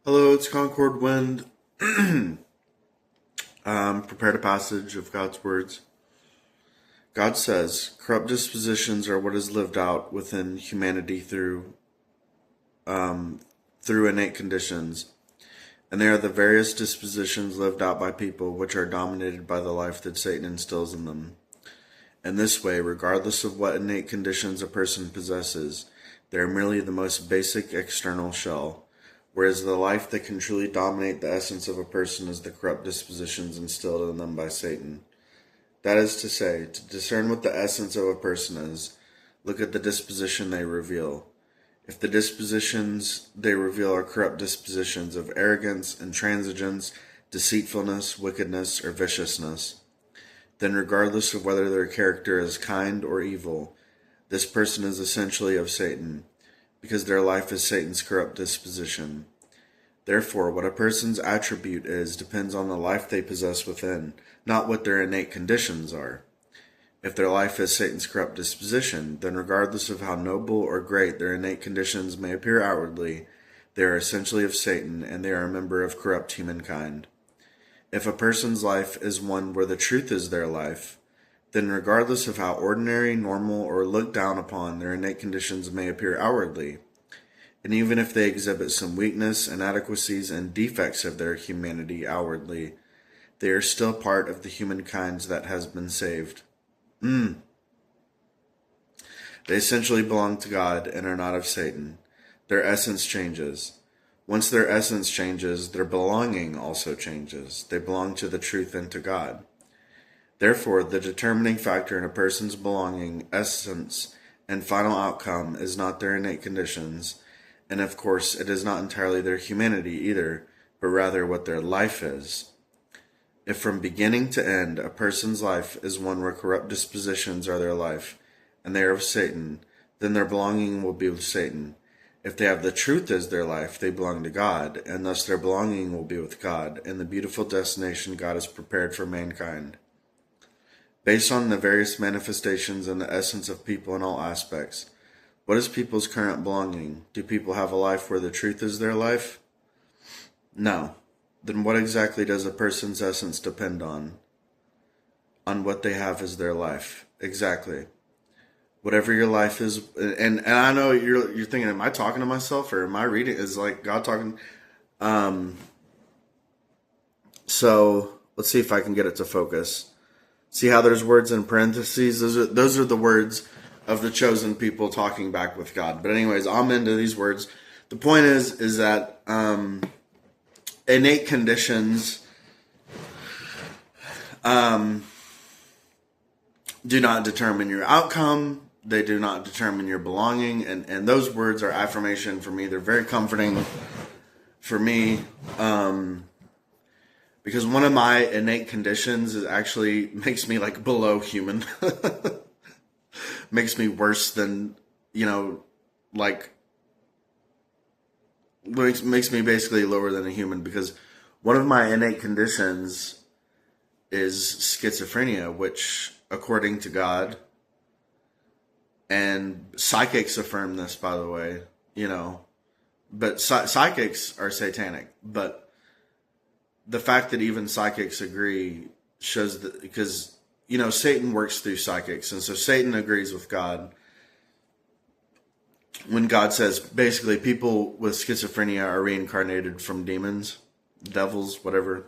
Hello, it's Concord Wind. Prepared a passage of God's words. God says, corrupt dispositions are what is lived out within humanity through innate conditions, and they are the various dispositions lived out by people which are dominated by the life that Satan instills in them. In this way, regardless of what innate conditions a person possesses, they are merely the most basic external shell, whereas the life that can truly dominate the essence of a person is the corrupt dispositions instilled in them by Satan. That is to say, to discern what the essence of a person is, look at the disposition they reveal. If the dispositions they reveal are corrupt dispositions of arrogance, intransigence, deceitfulness, wickedness, or viciousness, then regardless of whether their character is kind or evil, this person is essentially of Satan, because their life is Satan's corrupt disposition. Therefore, what a person's attribute is depends on the life they possess within, not what their innate conditions are. If their life is Satan's corrupt disposition, then regardless of how noble or great their innate conditions may appear outwardly, they are essentially of Satan, and they are a member of corrupt humankind. If a person's life is one where the truth is their life, then regardless of how ordinary, normal, or looked down upon their innate conditions may appear outwardly, and even if they exhibit some weakness, inadequacies, and defects of their humanity outwardly, they are still part of the humankind that has been saved. They essentially belong to God and are not of Satan. Their essence changes. Once their essence changes, their belonging also changes. They belong to the truth and to God. Therefore, the determining factor in a person's belonging, essence, and final outcome is not their innate conditions, and of course it is not entirely their humanity either, but rather what their life is. If from beginning to end a person's life is one where corrupt dispositions are their life, and they are of Satan, then their belonging will be with Satan. If they have the truth as their life, they belong to God, and thus their belonging will be with God, and the beautiful destination God has prepared for mankind. Based on the various manifestations and the essence of people in all aspects, what is people's current belonging? Do people have a life where the truth is their life? No. Then what exactly does a person's essence depend on? On what they have as their life. Exactly. Whatever your life is, and I know you're thinking, am I talking to myself or am I reading? Is like God talking? So let's see if I can get it to focus. See how there's words in parentheses? Those are the words of the chosen people talking back with God. But anyways, I'm into these words. The point is that innate conditions do not determine your outcome. They do not determine your belonging. And those words are affirmation for me. They're very comforting for me. Because one of my innate conditions is actually makes me like below human. Makes me worse than, like makes me basically lower than a human, because one of my innate conditions is schizophrenia, which according to God, and psychics affirm this, by the way, but psychics are satanic, but the fact that even psychics agree shows that, because, Satan works through psychics. And so Satan agrees with God when God says basically people with schizophrenia are reincarnated from demons, devils, whatever.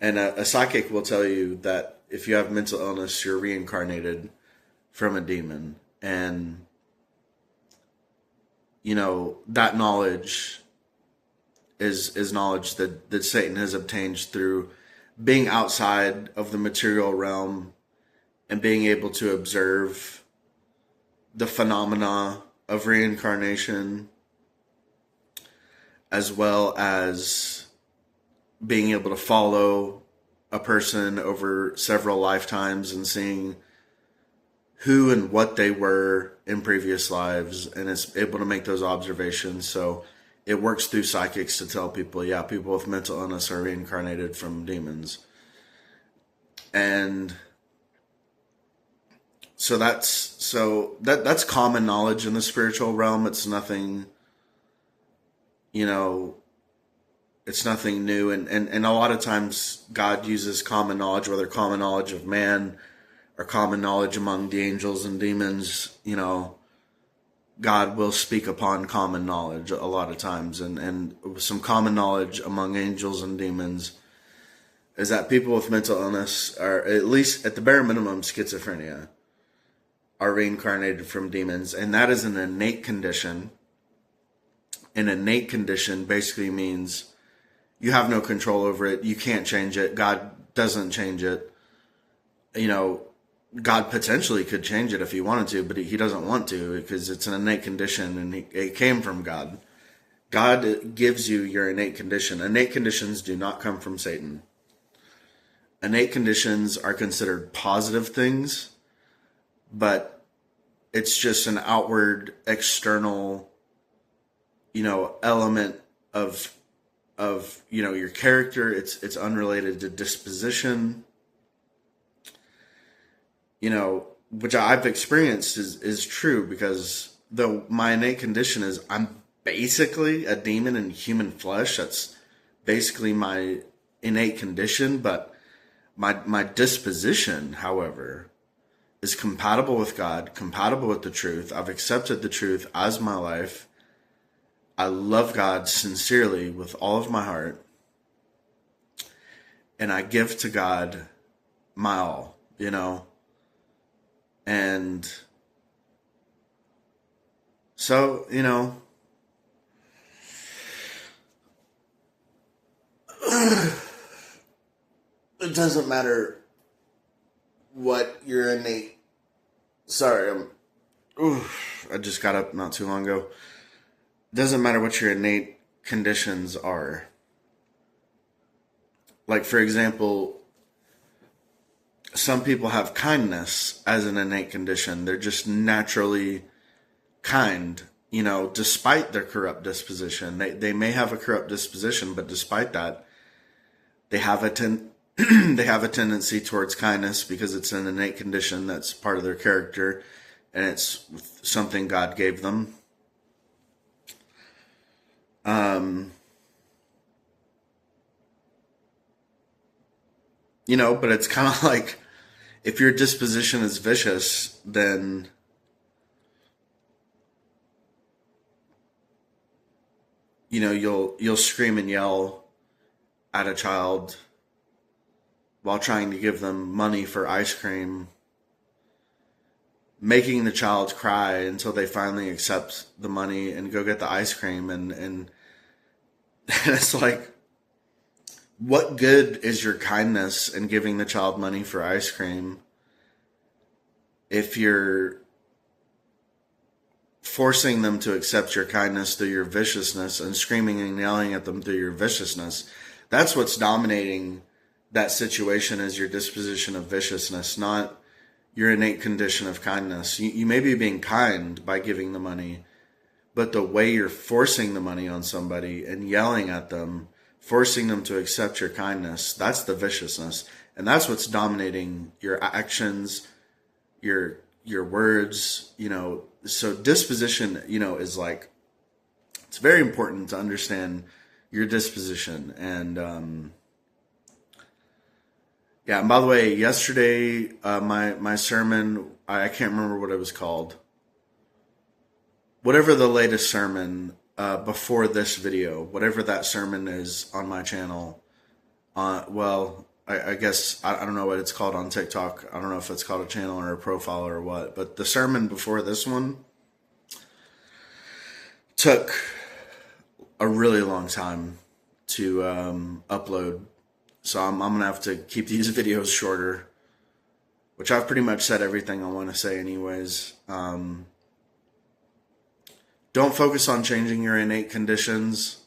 And a psychic will tell you that if you have mental illness, you're reincarnated from a demon. And, that knowledge is knowledge that Satan has obtained through being outside of the material realm and being able to observe the phenomena of reincarnation, as well as being able to follow a person over several lifetimes and seeing who and what they were in previous lives, and is able to make those observations. So it works through psychics to tell people, yeah, people with mental illness are reincarnated from demons. And so that's common knowledge in the spiritual realm. It's nothing You know, it's nothing new. And a lot of times God uses common knowledge, whether common knowledge of man or common knowledge among the angels and demons. You know, God will speak upon common knowledge a lot of times. And some common knowledge among angels and demons is that people with mental illness, or at least at the bare minimum schizophrenia, are reincarnated from demons. And that is an innate condition. An innate condition basically means you have no control over it. You can't change it. God doesn't change it. You know, God potentially could change it if he wanted to, but he doesn't want to, because it's an innate condition and it came from God. God gives you your innate condition. Innate conditions do not come from Satan. Innate conditions are considered positive things, but it's just an outward, external, element of your character. It's unrelated to disposition, which I've experienced is true, because though my innate condition is I'm basically a demon in human flesh. That's basically my innate condition, but my disposition, however, is compatible with God, compatible with the truth. I've accepted the truth as my life. I love God sincerely with all of my heart. And I give to God my all, And so, it doesn't matter what your innate... Sorry, I just got up not too long ago. It doesn't matter what your innate conditions are. Like, for example, some people have kindness as an innate condition. They're just naturally kind, despite their corrupt disposition. They may have a corrupt disposition, but despite that, they have a they have a tendency towards kindness, because it's an innate condition that's part of their character, and it's something God gave them. But it's kind of like, if your disposition is vicious, then you'll scream and yell at a child while trying to give them money for ice cream, making the child cry until they finally accept the money and go get the ice cream. And it's like, what good is your kindness in giving the child money for ice cream if you're forcing them to accept your kindness through your viciousness and screaming and yelling at them through your viciousness? That's what's dominating that situation, is your disposition of viciousness, not your innate condition of kindness. You may be being kind by giving the money, but the way you're forcing the money on somebody and yelling at them, forcing them to accept your kindness, that's the viciousness. And that's what's dominating your actions, your words, So disposition, is like, it's very important to understand your disposition. And yeah, and by the way, yesterday, my sermon, I can't remember what it was called. Whatever the latest sermon before this video, whatever that sermon is on my channel, I guess, I don't know what it's called on TikTok. I don't know if it's called a channel or a profile or what, but the sermon before this one took a really long time to upload. So I'm going to have to keep these videos shorter, which I've pretty much said everything I want to say anyways. Don't focus on changing your innate conditions.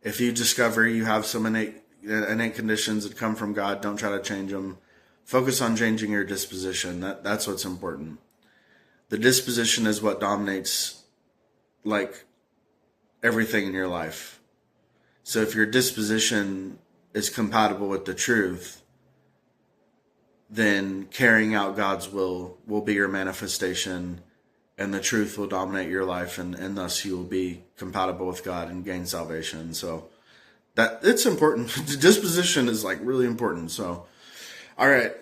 If you discover you have some innate conditions that come from God, don't try to change them. Focus on changing your disposition. That's what's important. The disposition is what dominates, like, everything in your life. So if your disposition is compatible with the truth, then carrying out God's will be your manifestation, and the truth will dominate your life, and thus you will be compatible with God and gain salvation. So that it's important. Disposition is like really important. So, all right.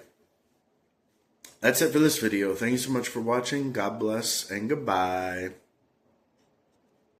That's it for this video. Thank you so much for watching. God bless and goodbye.